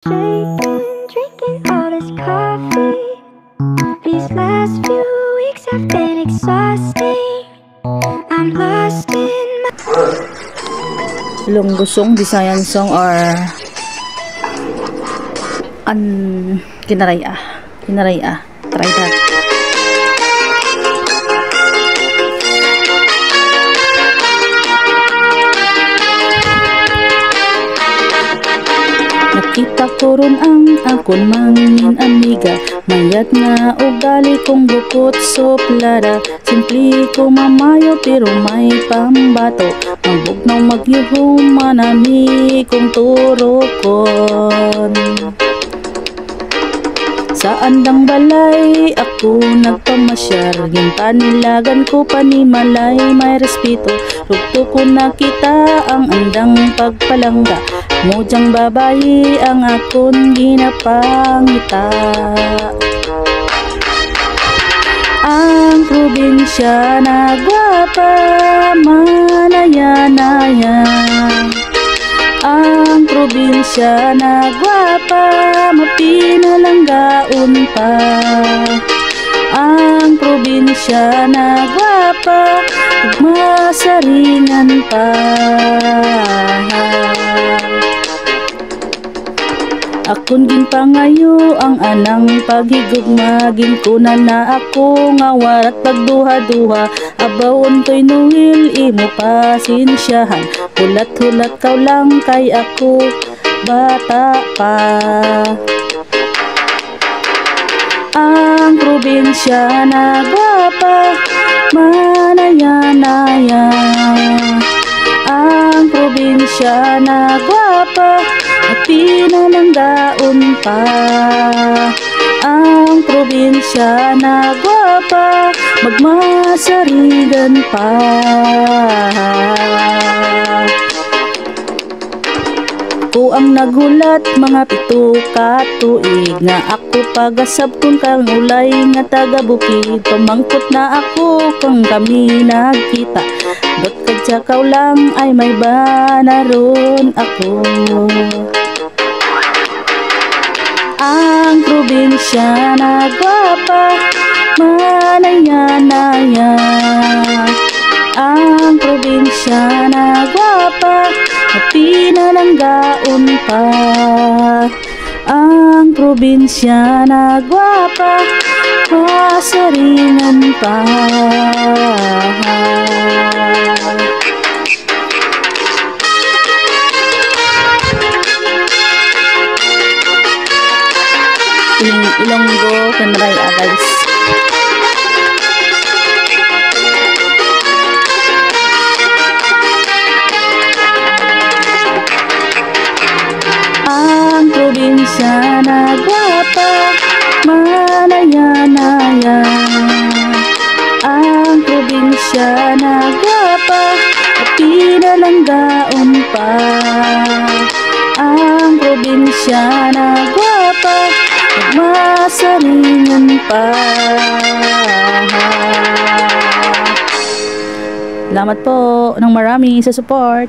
Shaking, drinking all this coffee. These last few weeks have been exhausting. I'm lost in my Ilonggosong Visayan song or Kinaraya. Try that. Nakita ko ron ang akon mangin amiga, mayat nga ugali kong bukot soplada. Simpli ko mamayo pero may pambato, magbugnaw magyuhong manami kong turokon. Sa andang balay ako nagpamasyar, ginpanilagan ko panimalay may respeto. Rugto ko nakita ang andang pagpalangga, mojang babayi ang akon ginapangita. Ang probinsya na gwapa, manaya-naya. Ang probinsya na gwapa, mapinalanggaon pa. Ang probinsya na gwapa, masaringan pa. Akon ginpangayo ang anang paghigugma, ginkunan na ako nga warat pagduha-duha. Abawon to'y nuhil imo pasensyahan, hulat-hulat kaw lang kay ako bata pa. Ang probinsya na gwapa, manaya-naya. Ang probinsya na gwapa, pinalanggaon pa. Ang probinsya na gwapa, magmasarigan pa. Ko ang naghulat mga 7 ka tuig, nga ako pagasab kung kang ulay nga taga bukid. Pamangkot na ako kung kami nagkita, dot kadsakaw lang ay may banaron ako. Ang probinsya na gwapa, manaya-naya. Ang probinsya na gwapa, pinalanggaon pa. Ang probinsya na gwapa, masaringan pa. Ilonggo Kinaraya guys. Ang probinsya na gwapa, manaya-naya. Ang probinsya na gwapa, pinalanggaon pa. Ang probinsya na gwapa, masaringan pa. Salamat po ng marami sa support.